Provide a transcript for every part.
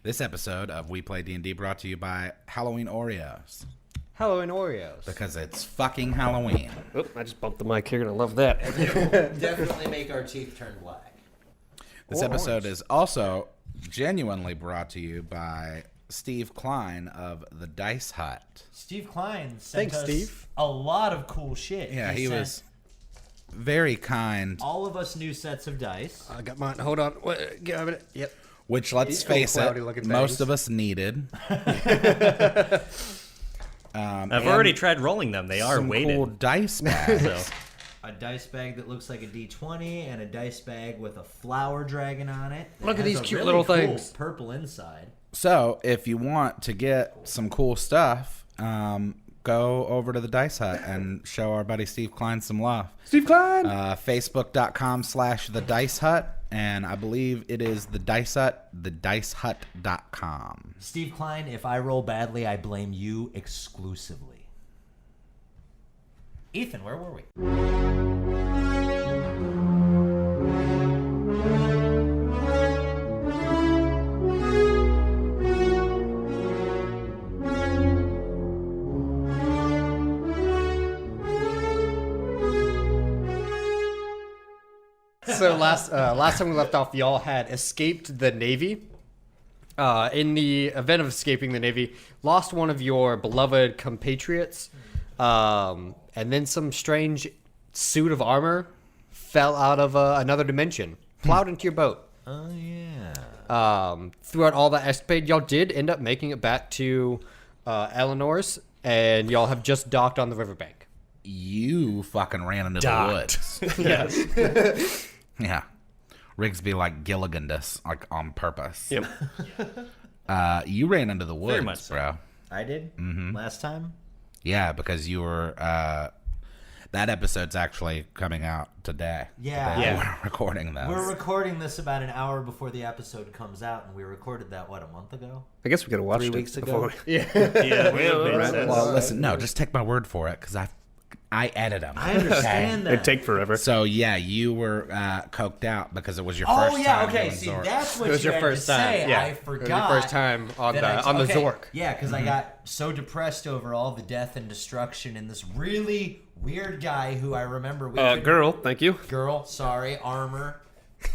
This episode of We Play D&D brought to you by Halloween Oreos. Halloween Oreos. Because it's fucking Halloween. Oop, I just bumped the mic here, and I love that. Definitely make our teeth turn black. This episode is also genuinely brought to you by Steve Klein of the Dice Hut. Steve Klein sent us Steve. a lot of cool shit. Yeah, he was very kind. All of us new sets of dice. I got mine. Hold on. Give a minute. Yep. Which, let's face it, most of us needed. I've already tried rolling them. They are some weighted. cool dice bags. So. A dice bag that looks like a D20 and a dice bag with a flower dragon on it. Look at has these a cute really little cool things. Purple inside. So, if you want to get some cool stuff, go over to the Dice Hut and show our buddy Steve Klein some love. Steve Klein! Facebook.com/The Dice Hut. And I believe it is the Dice Hut, thedicehut.com. Steve Klein, if I roll badly, I blame you exclusively. Ethan, where were we? So last time we left off, y'all had escaped the Navy. In the event of escaping the Navy, lost one of your beloved compatriots, and then some strange suit of armor fell out of another dimension, plowed into your boat. Oh, yeah. Throughout all that escapade, y'all did end up making it back to Eleanor's, and y'all have just docked on the riverbank. You fucking ran into the woods. Yes. Yeah. Rigsby like Gilliganus, like on purpose. Yep. You ran into the woods, much so. bro. I did? Last time? Yeah, because you were... that episode's actually coming out today. Yeah. The day Yeah. We're recording this. We're recording this about an hour before the episode comes out, and we recorded that, a month ago? I guess we could have watched 3 it weeks before ago? we... Yeah, Well, listen, no, just take my word for it, because I edit them. I understand that. It'd take forever. So, yeah, you were coked out because it was your Oh, first yeah, time okay. doing See, Zork. that's what It was you your had first to time. say. Yeah. I It was forgot. your first time on that the Zork. Yeah, because I got so depressed over all the death and destruction in this really weird guy who I remember. Girl, thank you. Girl, sorry, armor.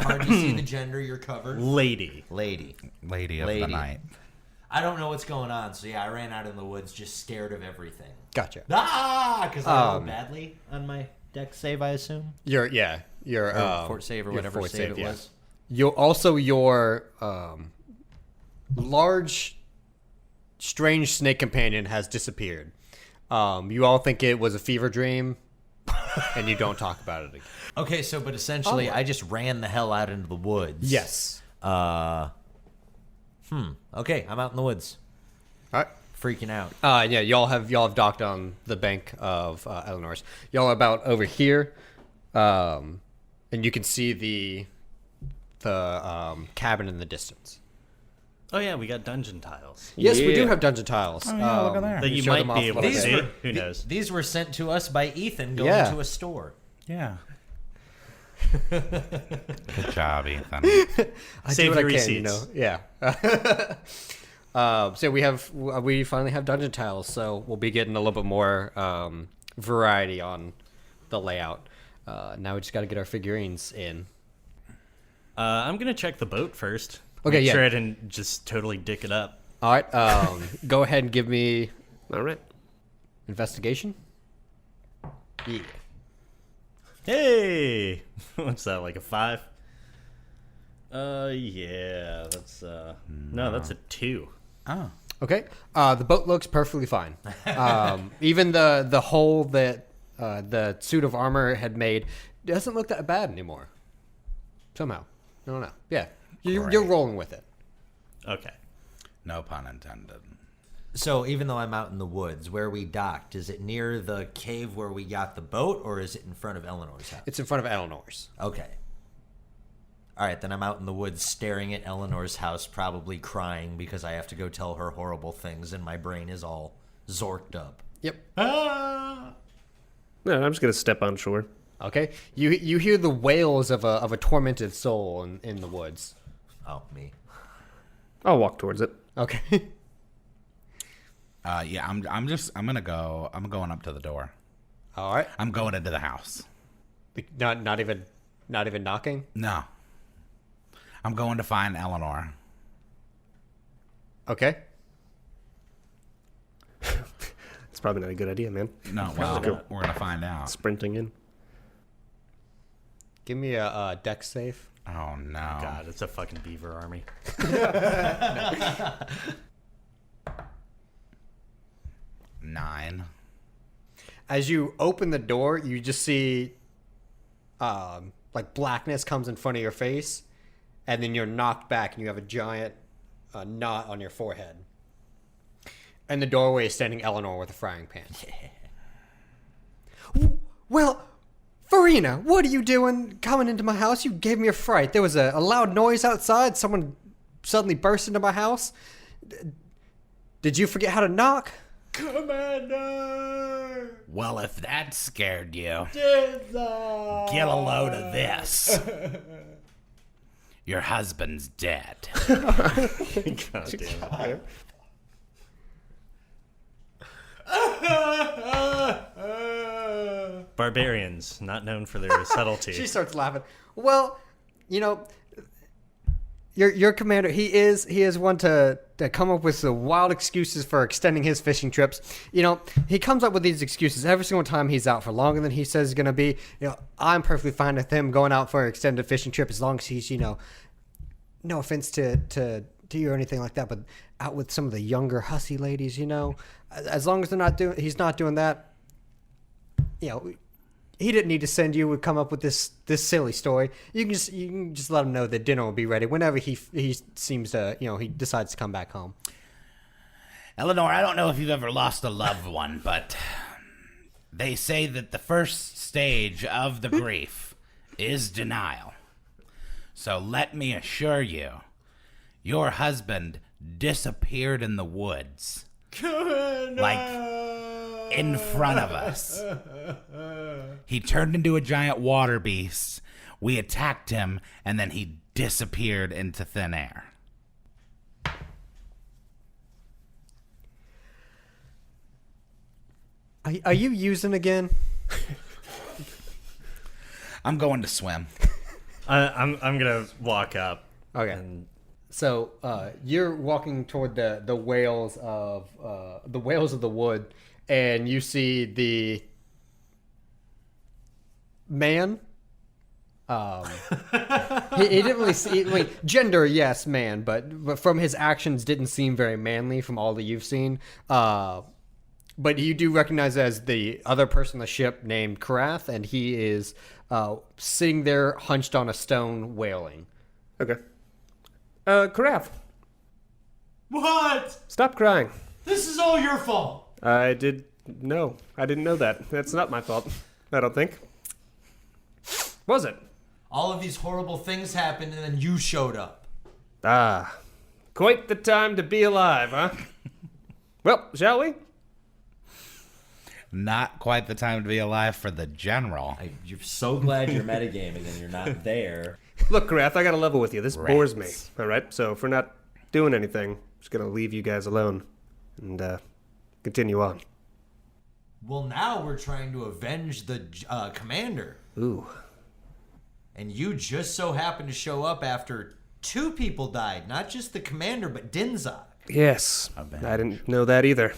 Hard to see the gender. You're covered. Lady. Lady. Lady of the night. I don't know what's going on, so yeah, I ran out in the woods just scared of everything. Gotcha. Because I rolled badly on my deck save, I assume. Your Fort save or whatever fort save it yeah. was. Your large, strange snake companion has disappeared. You all think it was a fever dream, and you don't talk about it again. Okay, so but essentially, I just ran the hell out into the woods. Yes. Okay, I'm out in the woods, All right. freaking out. Yeah, y'all have docked on the bank of Eleanor's. Y'all are about over here, and you can see the cabin in the distance. Oh, yeah, we got dungeon tiles Yes, we do Yeah. have dungeon tiles. Oh, yeah, look at there. that you show might them off be able a to little see. bit. Who knows? These were sent to us by Ethan going Yeah. to a store. Yeah. Good job, Ethan. I Save do what your I can, receipts. you know. Yeah. So we finally have dungeon tiles, so we'll be getting a little bit more variety on the layout. Now we just got to get our figurines in. I'm going to check the boat first. Okay, Make yeah. sure I didn't just totally dick it up. All right. Go ahead and give me All right. investigation. Yeah. Hey! What's that, like a 5? Yeah, that's, no, that's a 2. Oh. Okay. The boat looks perfectly fine. Even the hole that the suit of armor had made doesn't look that bad anymore. Somehow. I don't know. Yeah. You're rolling with it. Okay. No pun intended. So even though I'm out in the woods, where we docked, is it near the cave where we got the boat, or is it in front of Eleanor's house? It's in front of Eleanor's. Okay. All right, then I'm out in the woods staring at Eleanor's house, probably crying because I have to go tell her horrible things, and my brain is all zorked up. Yep. No, I'm just going to step on shore. Okay. You hear the wails of a tormented soul in the woods. Oh, me. I'll walk towards it. Okay. Yeah, I'm going up to the door. All right. I'm going into the house. Not even knocking. No. I'm going to find Eleanor. Okay. It's probably not a good idea, man. No, well, we're going to find out. Sprinting in. Give me a dex save. Oh, no. God, it's a fucking beaver army. 9. As you open the door, you just see like blackness comes in front of your face, and then you're knocked back and you have a giant knot on your forehead. In the doorway is standing Eleanor with a frying pan. Well, Verina, what are you doing coming into my house? You gave me a fright. There was a loud noise outside. Someone suddenly burst into my house. Did you forget how to knock? Commander! Well, if that scared you, get a load of this. Your husband's dead. God damn it. Barbarians, not known for their subtlety. She starts laughing. Well, you know, your commander, he is one to come up with some wild excuses for extending his fishing trips. You know, he comes up with these excuses every single time he's out for longer than he says he's going to be. You know, I'm perfectly fine with him going out for an extended fishing trip as long as he's, you know, no offense to you or anything like that, but out with some of the younger hussy ladies, you know, as long as he's not doing that, you know, he didn't need to send you. Would come up with this silly story. You can just let him know that dinner will be ready whenever he seems to, you know, he decides to come back home. Eleanor, I don't know if you've ever lost a loved one, but they say that the first stage of the grief is denial. So let me assure you, your husband disappeared in the woods. Like, in front of us. He turned into a giant water beast. We attacked him, and then he disappeared into thin air. Are you using again? I'm going to swim. I'm gonna walk up. Okay. And So you're walking toward the whales of the wood, and you see the man. He didn't really see. I mean, gender, yes, man, but from his actions, didn't seem very manly from all that you've seen. But you do recognize as the other person on the ship named Karath, and he is sitting there hunched on a stone, wailing. Okay. Karath, What? stop crying. This is all your fault. I didn't know that. That's not my fault. I don't think. Was it? All of these horrible things happened, and then you showed up. Ah, quite the time to be alive, huh? Well, shall we? Not quite the time to be alive for the general. You're so glad you're metagaming and you're not there. Look, Karath, I gotta level with you. This bores me. Rats. All right, so if we're not doing anything, I'm just gonna leave you guys alone and continue on. Well, now we're trying to avenge the commander. Ooh. And you just so happened to show up after 2 people died. Not just the commander, but Dinzak. Yes, I didn't know that either.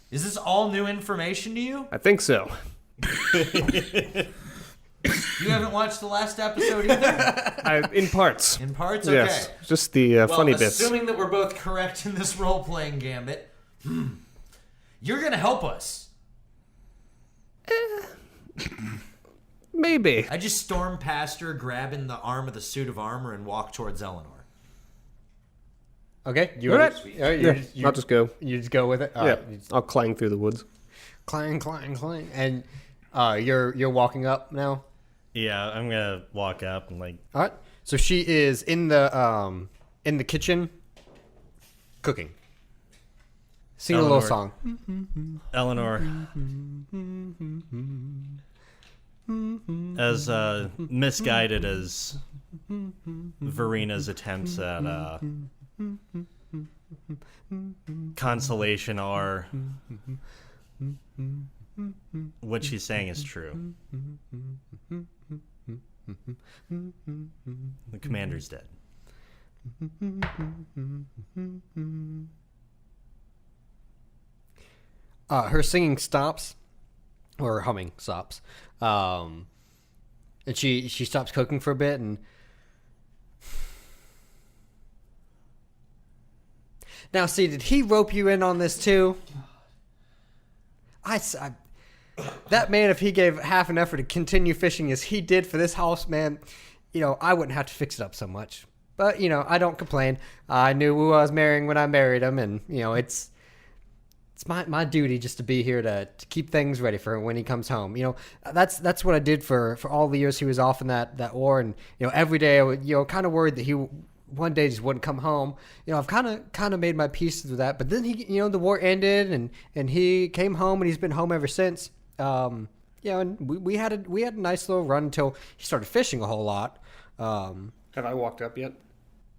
Is this all new information to you? I think so. You haven't watched the last episode either? In parts. In parts? Okay. Yes, just the funny bits. Assuming that we're both correct in this role-playing gambit, you're going to help us. Maybe. I just storm past her, grabbing the arm of the suit of armor, and walk towards Eleanor. Okay, All right. I'll just go. You just go with it. All Yeah, right, you just I'll clang through the woods. clang, and you're walking up now. yeah, I'm gonna walk up and like. All right. So she is in the kitchen cooking. Singing a little Eleanor. song. Eleanor, As misguided as Verina's attempts at consolation are, what she's saying is true. The commander's dead. Her singing stops, or her humming stops, and she stops cooking for a bit. And now, see, did he rope you in on this too? That man, if he gave half an effort to continue fishing as he did for this house, man, I wouldn't have to fix it up so much. But I don't complain. I knew who I was marrying when I married him, and it's my duty just to be here to keep things ready for him when he comes home. That's what I did for all the years he was off in that war, and every day I would kind of worried that he one day just wouldn't come home. I've kind of made my peace with that. But then he the war ended and he came home, and he's been home ever since. And we had a nice little run until he started fishing a whole lot. Have I walked up yet?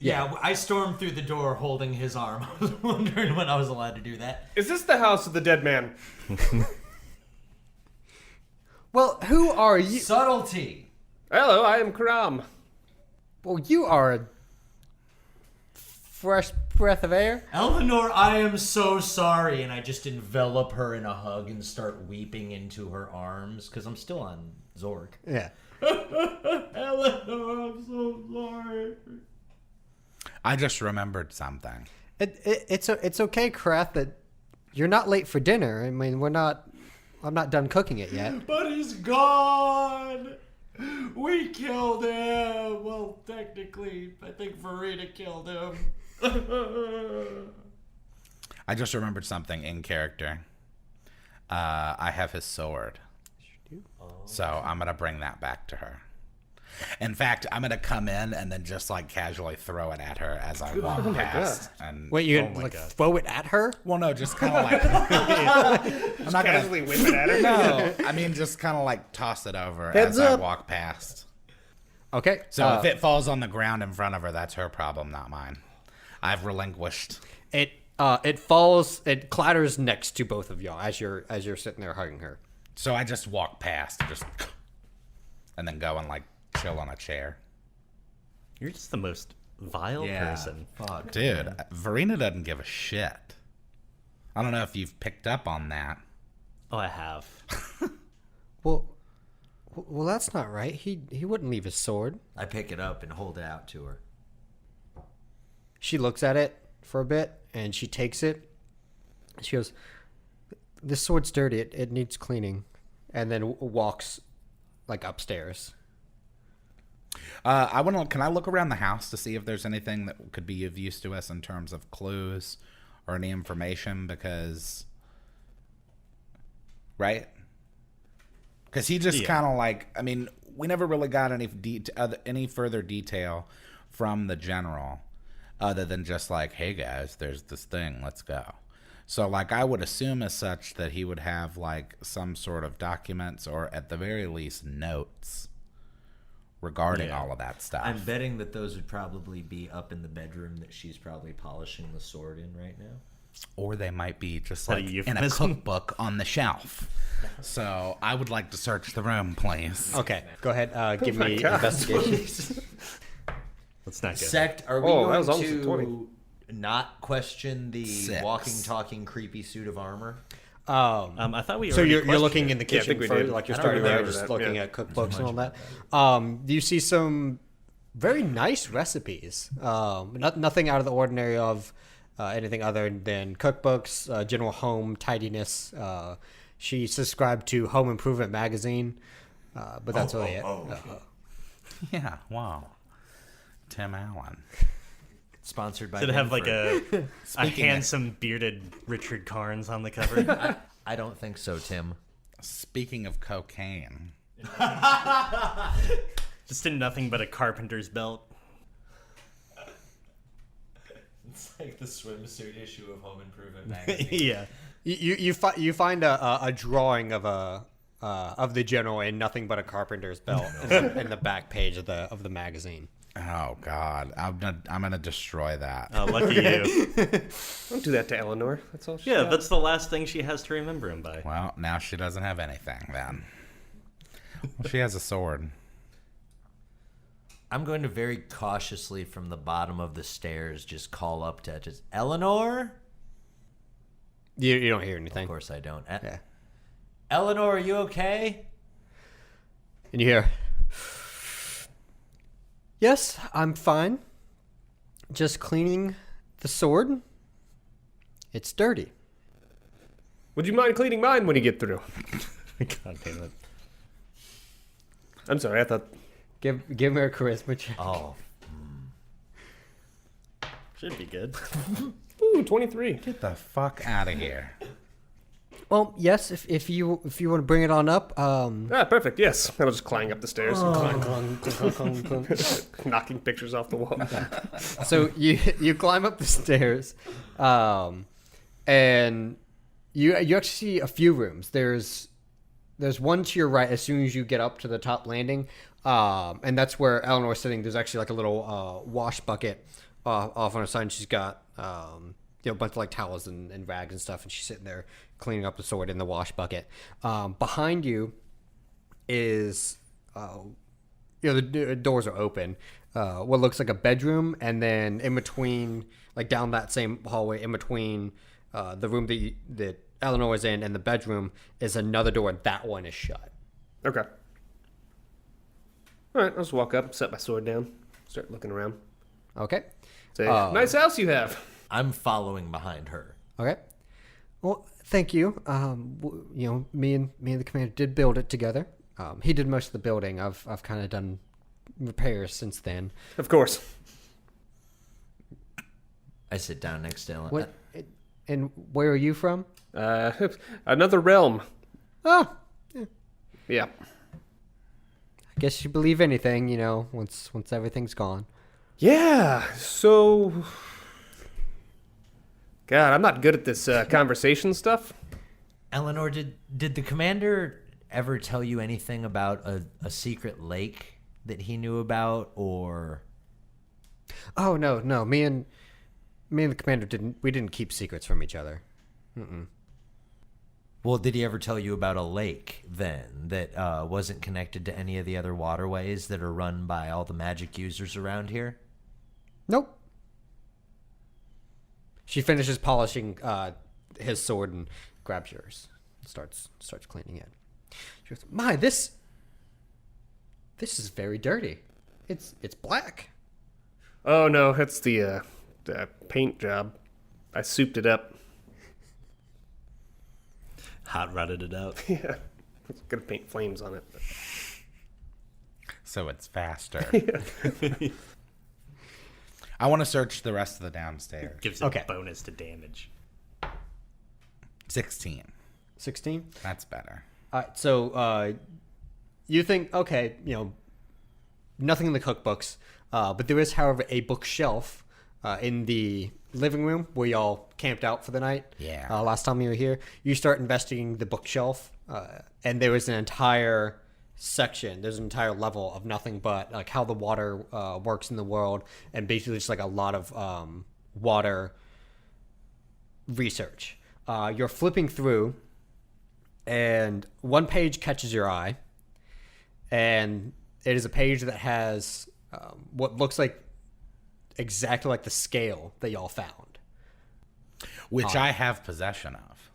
Yeah, I stormed through the door holding his arm. I was wondering when I was allowed to do that. Is this the house of the dead man? Well, who are you? Subtlety. Hello, I am Chrom. Well, you are a fresh breath of air. Eleanor, I am so sorry. And I just envelop her in a hug and start weeping into her arms because I'm still on Zork. Yeah. Eleanor, I'm so sorry. I just remembered something. It's okay, Karath, that you're not late for dinner. I mean, I'm not done cooking it yet. But he's gone. We killed him. Well, technically, I think Verina killed him. I just remembered something in character. I have his sword. So I'm going to bring that back to her. In fact, I'm going to come in and then just casually throw it at her as I walk past. And Wait, you're going to throw it at her? well, no, just kind of I'm not going Casually whip it at her. No, I mean just kind of toss it over Heads as I up. walk past. Okay. So if it falls on the ground in front of her, that's her problem, not mine. I've relinquished. It falls, it clatters next to both of y'all as you're sitting there hugging her. So I just walk past, and then go and chill on a chair. You're just the most vile person. Fuck. Dude, Verina doesn't give a shit. I don't know if you've picked up on that. Oh, I have. Well, that's not right. He wouldn't leave his sword. I pick it up and hold it out to her. She looks at it for a bit, and she takes it. She goes, "This sword's dirty. It needs cleaning," and then walks upstairs. Can I look around the house to see if there's anything that could be of use to us in terms of clues or any information? Because he just kind of I mean, we never really got any further detail from the general other than just hey guys, there's this thing, let's go. So I would assume as such that he would have some sort of documents or at the very least notes regarding all of that stuff. I'm betting that those would probably be up in the bedroom that she's probably polishing the sword in right now. Or they might be just a in a euphemism? cookbook on the shelf. So I would like to search the room, please. Okay, go ahead. Give me God. investigation. Let's not go. Sekt, are we Oh, that was going almost a 20. to not question the 6. walking, talking, creepy suit of armor? I thought we So already you're questioned looking it. in the Yeah, I kitchen think we for did. you're I don't starting there, remember just that, looking yeah. at cookbooks and all that. Do you see some very nice recipes? Nothing out of the ordinary of anything other than cookbooks, general home tidiness. She subscribed to Home Improvement magazine, but that's really it. Yeah, wow. Tim Allen. Sponsored by Did it have Benford. a Speaking of- handsome bearded Richard Carnes on the cover? I don't think so, Tim. Speaking of cocaine. Just in nothing but a carpenter's belt. It's like the swimsuit issue of Home Improvement magazine. Yeah. You find a drawing of a of the general in nothing but a carpenter's belt in the back page of the magazine. Oh God, I'm gonna destroy that. Oh, lucky you. Don't do that to Eleanor. That's all she Yeah, got. that's the last thing she has to remember him by. Well, now she doesn't have anything then. Well, she has a sword. I'm going to very cautiously from the bottom of the stairs just call up to just Eleanor. You don't hear Of anything. course I don't. Yeah. Eleanor, are you okay? And you hear, yes, I'm fine. Just cleaning the sword. It's dirty. Would you mind cleaning mine when you get through? God damn it. I'm sorry, I thought... Give her a charisma check. Oh, Should be good. Ooh, 23. Get the fuck out of here. Well, yes, if you want to bring it on up. Ah, perfect, yes. I was just climbing up the stairs. Clunk, clunk, clunk, clunk, clunk. Knocking pictures off the wall. So you climb up the stairs, and you actually see a few rooms. There's one to your right as soon as you get up to the top landing, and that's where Eleanor's sitting. There's actually like a little wash bucket off on her side. And she's got a bunch of like towels and rags and stuff, and she's sitting there cleaning up the sword in the wash bucket. Behind you is the doors are open. What looks like a bedroom, and then in between, like down that same hallway, in between the room that Eleanor is in and the bedroom is another door. That one is shut. Okay. Alright, I'll just walk up, set my sword down, start looking around. Okay. Say, nice house you have. I'm following behind her. Okay. Well, thank you. Me and the commander did build it together. He did most of the building. I've kind of done repairs since then. Of course. I sit down next to Eleanor. What? And where are you from? Another realm. Oh, Yeah. I guess you believe anything, once everything's gone. Yeah, so... God, I'm not good at this conversation stuff. Eleanor, did the commander ever tell you anything about a secret lake that he knew about, or... Oh no, me and the commander didn't keep secrets from each other. Well, did he ever tell you about a lake, then, that wasn't connected to any of the other waterways that are run by all the magic users around here? Nope. She finishes polishing his sword and grabs yours. Starts cleaning it. She goes, "My, this is very dirty. It's black." Oh, no, it's the paint job. I souped it up. Hot rodded it out. Yeah. It's gonna paint flames on it. So it's faster. I want to search the rest of the downstairs. Gives a bonus to damage. 16. 16. That's better. All right, so you think, okay, nothing in the cookbooks, but there is, however, a bookshelf in the living room where y'all camped out for the night. Yeah. Last time you were here, you start investigating the bookshelf, and there is an entire section. There's an entire level of nothing but like how the water works in the world, and basically just like a lot of water research. You're flipping through, and one page catches your eye, and it is a page that has what looks like exactly like the scale that y'all found. Which I have possession of.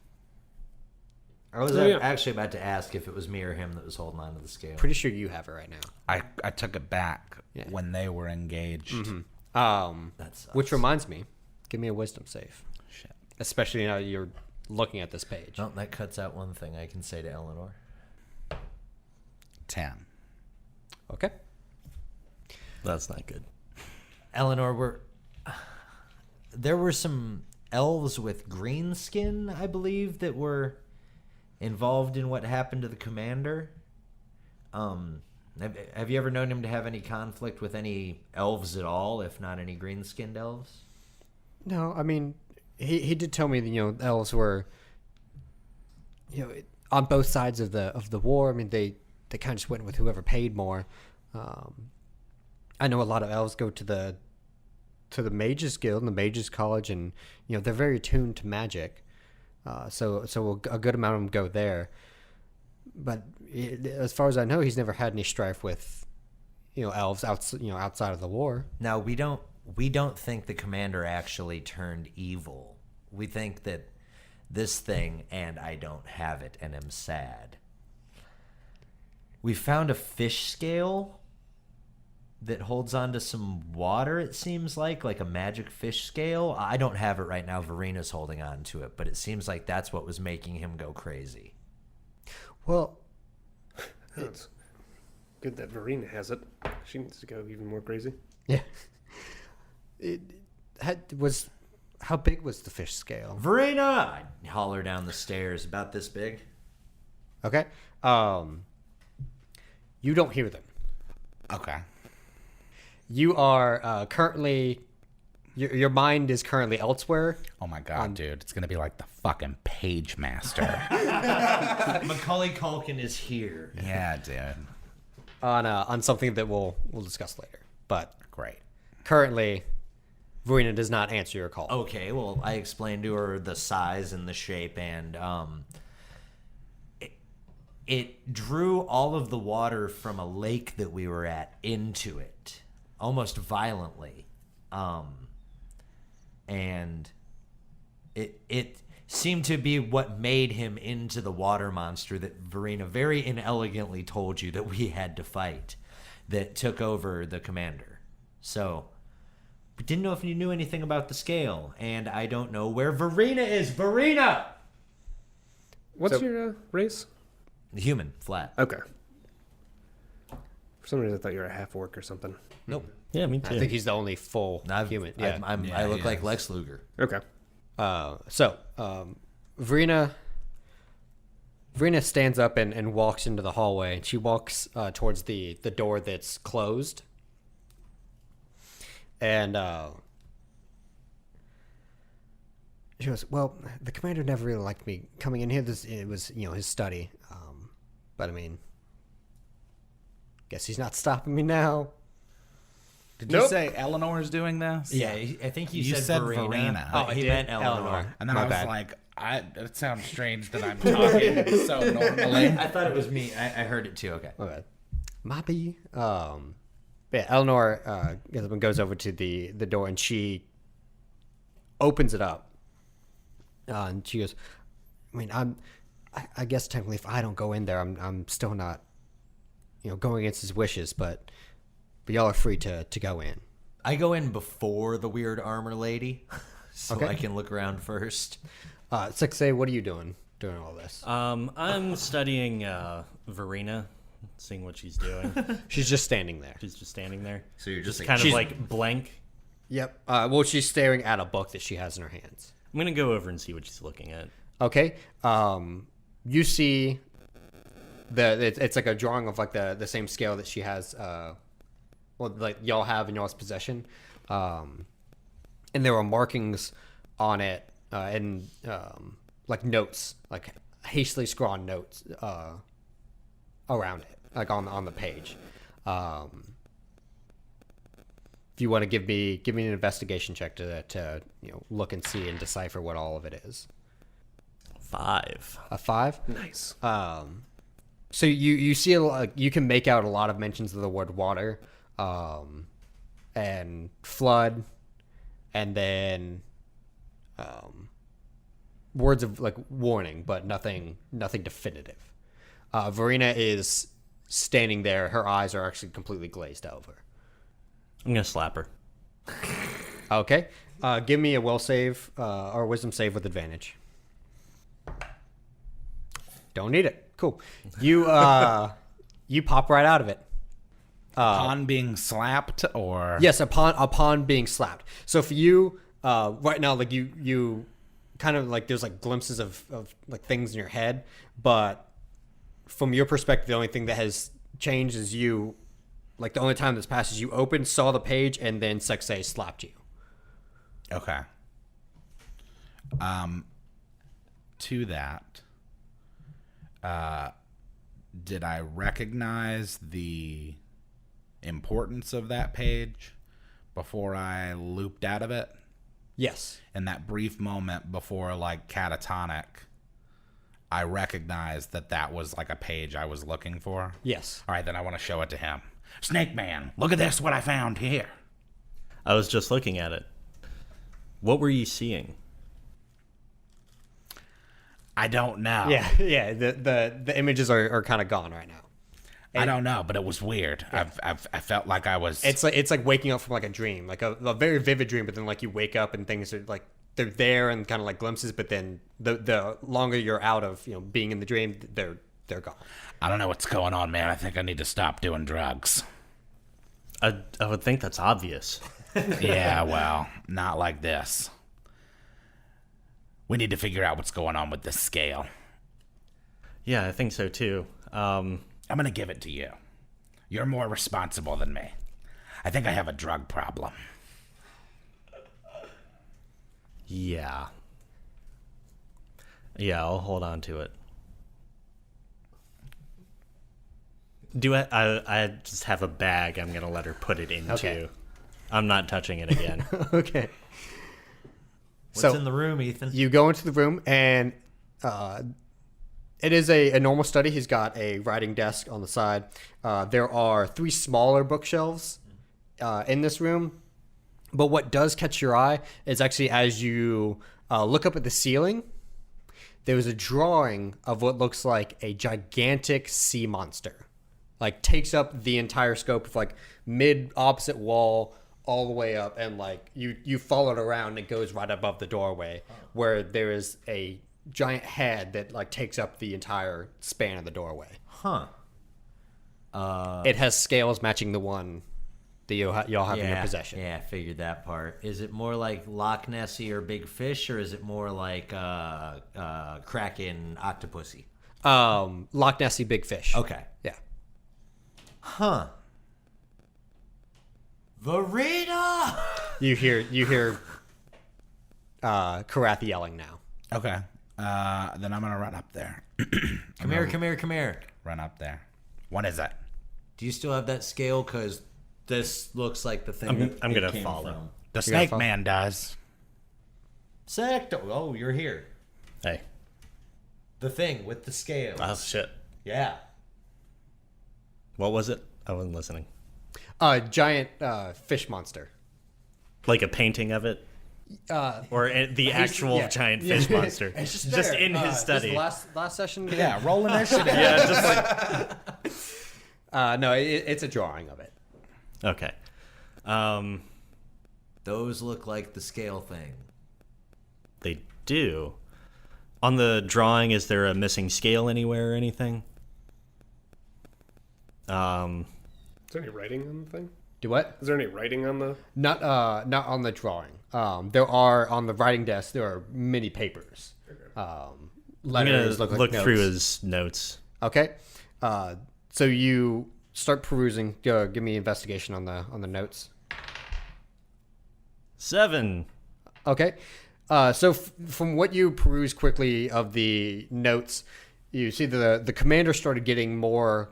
I was Oh, yeah. actually about to ask if it was me or him that was holding on to the scale. Pretty sure you have it right now. I took it back when they were engaged. That sucks. Which reminds me, give me a wisdom save. Shit. Especially now you're looking at this page. No, that cuts out one thing I can say to Eleanor. 10. Okay. That's not good. Eleanor, there were some elves with green skin, I believe, that were involved in what happened to the commander. Have you ever known him to have any conflict with any elves at all, if not any green-skinned elves? No, I mean, he did tell me that, elves were, on both sides of the war. I mean, they kind of just went with whoever paid more. I know a lot of elves go to the Mages Guild and the Mages College, and they're very attuned to magic. So a good amount of them go there. But as far as I know, he's never had any strife with elves outside of the war. Now we don't think the commander actually turned evil. We think that this thing, and I don't have it and am sad. We found a fish scale that holds on to some water, it seems like a magic fish scale. I don't have it right now. Verina's holding on to it, but it seems like that's what was making him go crazy. Well, It's good that Verina has it. She needs to go even more crazy. yeah. How big was the fish scale? Verina! I holler down the stairs, about this big. Okay. You don't hear them. Okay. You are currently, your mind is currently elsewhere. Oh my god, dude. It's going to be like the fucking Page Master. Macaulay Culkin is here. Yeah, dude. On something that we'll discuss later. But Great. currently, Verina does not answer your call. Okay, well, I explained to her the size and the shape, and it drew all of the water from a lake that we were at into it, almost violently. And it seemed to be what made him into the water monster that Verina very inelegantly told you that we had to fight, that took over the commander. So, we didn't know if you knew anything about the scale, and I don't know where Verina is. Verina! What's your race? Human, flat. Okay. For some reason, I thought you were a half orc or something. Nope. Yeah, me too. I think he's the only full human. Yeah. I look like Lex Luger. Okay. Verina stands up and walks into the hallway. She walks towards the door that's closed. And she goes, well, the commander never really liked me coming in here. It was, his study. But I mean, guess he's not stopping me now. Did you say Eleanor is doing this? Yeah, I think You said Verina. Oh, he meant Eleanor. And then My I was bad. like, it sounds strange that I'm talking so normally. I thought it was me. I heard it too. Okay. Okay. Maybe. Yeah, Eleanor goes over to the door and she opens it up. And she goes, I mean, I guess technically if I don't go in there, I'm still not, going against his wishes, but y'all are free to go in. I go in before the weird armor lady, so Okay. I can look around first. Sekt, what are you doing during all this? I'm studying Verina, seeing what she's doing. She's just standing there. She's just standing there. So you're just Kind of like blank. Yep. Well, she's staring at a book that she has in her hands. I'm going to go over and see what she's looking at. Okay. You see it's like a drawing of like the same scale that she has, like y'all have in y'all's possession. And there were markings on it, and like notes, like hastily scrawled notes around it, like on the page. If you want to give me an investigation check to look and see and decipher what all of it is. 5. A 5? Nice. So you see you can make out a lot of mentions of the word water, and flood, and then words of like warning, but nothing definitive. Verina is standing there. Her eyes are actually completely glazed over. I'm going to slap her. Okay. Give me a will save or wisdom save with advantage. Don't need it. Cool. You you pop right out of it. Upon being slapped, or Yes, upon being slapped. So for you, right now, like you kind of like there's like glimpses of like things in your head, but from your perspective, the only thing that has changed is you, like the only time that's passed is you opened, saw the page, and then Sekt slapped you. Okay. To that, Did I recognize the importance of that page before I looped out of it? Yes. In that brief moment before, like, catatonic, I recognized that was, like, a page I was looking for. Yes. All right, then I want to show it to him. Snake Man, look at this, what I found here. I was just looking at it. What were you seeing? I don't know. Yeah. The images are kind of gone right now. I don't know, but it was weird. Yeah. I felt like I was... It's like waking up from like a dream, like a very vivid dream, but then like you wake up and things are like they're there and kind of like glimpses, but then the longer you're out of being in the dream, they're gone. I don't know what's going on, man. I think I need to stop doing drugs. I would think that's obvious. Yeah, well, not like this. We need to figure out what's going on with this scale. Yeah, I think so too. I'm going to give it to you. You're more responsible than me. I think I have a drug problem. Yeah. Yeah, I'll hold on to it. I just have a bag I'm going to let her put it into. Okay. I'm not touching it again. Okay. What's in the room, Ethan? You go into the room, and it is a normal study. He's got a writing desk on the side. There are 3 smaller bookshelves in this room. But what does catch your eye is actually as you look up at the ceiling, there's a drawing of what looks like a gigantic sea monster. Like, takes up the entire scope of, like, mid-opposite wall all the way up, and like you follow it around and it goes right above the doorway where there is a giant head that like takes up the entire span of the doorway. Huh. It has scales matching the one that y'all have in your possession. Yeah, I figured that part. Is it more like Loch Nessie or Big Fish, or is it more like Kraken Octopussy? Loch Nessie Big Fish. Okay. Yeah. Huh. Verina! You hear Karath yelling now. Okay. Then I'm going to run up there. Come here. Run up there. What is it? Do you still have that scale? Because this looks like the thing I'm going to came follow. from. The Snake Man does. Sekt. Oh, you're here. Hey. The thing with the scale. Oh, shit. Yeah. What was it? I wasn't listening. Giant fish monster. Like a painting of it? Or the actual giant fish monster? It's just Just there. in his study. Last session. Yeah, roll initiative. Yeah, just like... No, it's a drawing of it. Okay. Those look like the scale thing. They do. On the drawing, is there a missing scale anywhere or anything? Is there any writing on the thing? Do what? Is there any writing on the... Not on the drawing. There are on the writing desk. There are many papers. I'm Letters gonna look look like through notes. his notes. Okay. So you start perusing. Give me investigation on the notes. 7. Okay. So from what you peruse quickly of the notes, you see the commander started getting more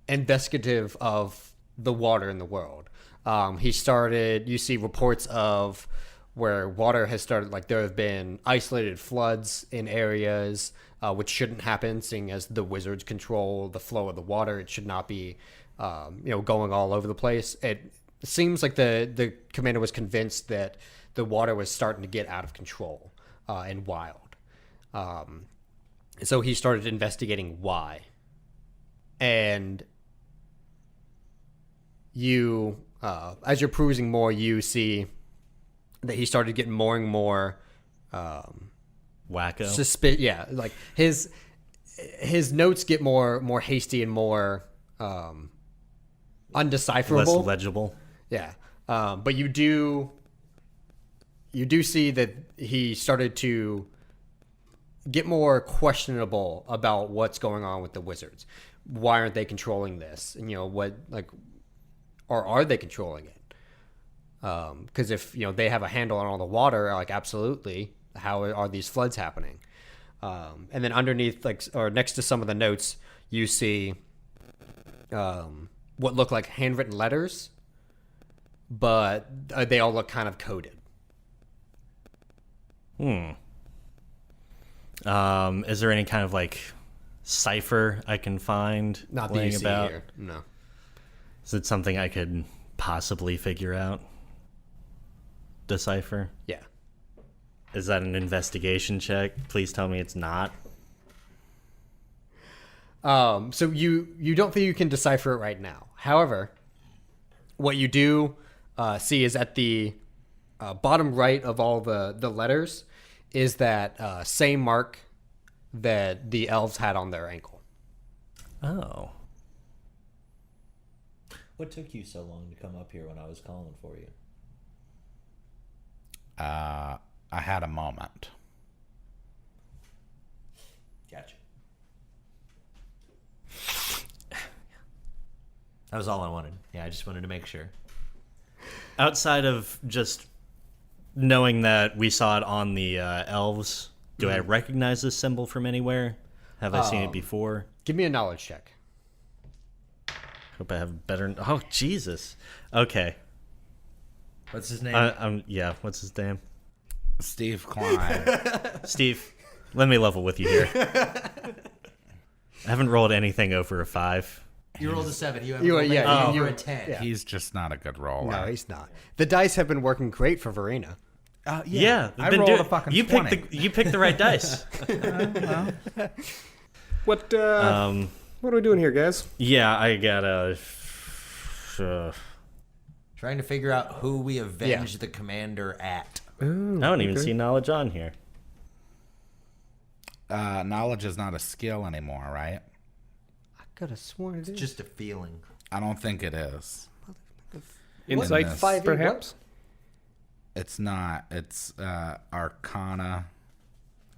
investigative of the water in the world. You see reports of where water has started, like there have been isolated floods in areas which shouldn't happen, seeing as the wizards control the flow of the water. It should not be going all over the place. It seems like the commander was convinced that the water was starting to get out of control and wild. So he started investigating why. And you, as you're perusing more, you see that he started getting more and more Wacko. Yeah, like his notes get more hasty and more undecipherable, Less legible. Yeah, but you do see that he started to get more questionable about what's going on with the wizards. Why aren't they controlling this? And or are they controlling it? Because if they have a handle on all the water, like absolutely, how are these floods happening? And then underneath, like, or next to some of the notes, you see what look like handwritten letters, but they all look kind of coded. Is there any kind of like cipher I can find Not that you laying see about? here. No. Is it something I could possibly figure out? Decipher? Yeah. Is that an investigation check? Please tell me it's not. So you don't think you can decipher it right now. However, what you do see is at the bottom right of all the letters is that same mark that the elves had on their ankle. Oh. What took you so long to come up here when I was calling for you? I had a moment. Gotcha. That was all I wanted. Yeah, I just wanted to make sure. Outside of just knowing that we saw it on the elves, do I recognize this symbol from anywhere? Have I seen it before? Give me a knowledge check. Hope I have better. Oh, Jesus. Okay. What's his name? Yeah, what's his name? Steve Klein. Steve, let me level with you here. I haven't rolled anything over a 5. You rolled a 7. You have You- rolled yeah, you're you- a 10. yeah. He's just not a good roller. No, he's not. The dice have been working great for Verina. Yeah, I been rolled doing- a fucking you 20. you picked the right dice. What are we doing here, guys? Yeah, I gotta. Trying to figure out who we avenge the commander at. I don't even see knowledge on here. Knowledge is not a skill anymore, right? I could have sworn it is. Just a feeling. I don't think it is. Insight, What? 5e, perhaps? It's not. It's Arcana.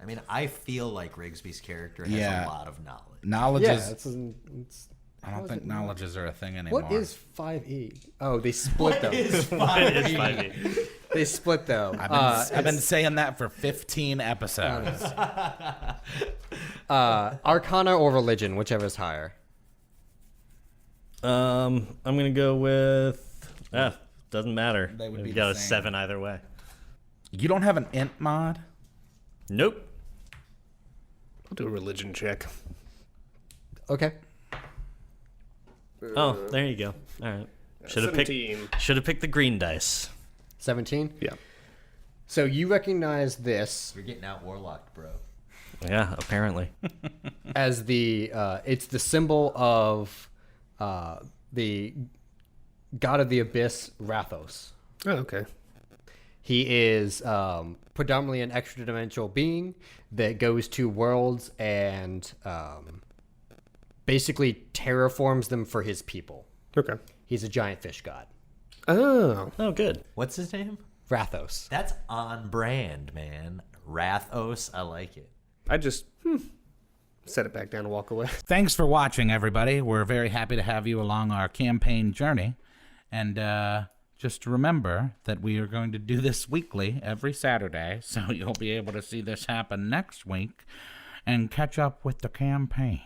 I mean, I feel like Rigsby's character has Yeah. a lot of knowledge. Knowledge Yeah, is. it's I don't think knowledges are a thing anymore. what is 5e? Oh, they split though. It is 5e. They split though. I've been saying that for 15 episodes. Arcana or religion, whichever is higher. I'm gonna go with. Doesn't matter. They would be We've the got a same. 7 either way. You don't have an int mod? Nope. I'll do a religion check. Okay. Oh, there you go. All right. Should have 17. picked the green dice. 17. Yeah. So you recognize this You're getting out Warlock, bro. Yeah, apparently. as the it's the symbol of the god of the abyss, Rathos. Oh, okay. He is predominantly an extra-dimensional being that goes to worlds and basically terraforms them for his people. Okay. He's a giant fish god. Oh. Oh, good. What's his name? Rathos. That's on brand, man. Rathos, I like it. I just set it back down and walk away. Thanks for watching, everybody. We're very happy to have you along our campaign journey. And just remember that we are going to do this weekly every Saturday, so you'll be able to see this happen next week and catch up with the campaign.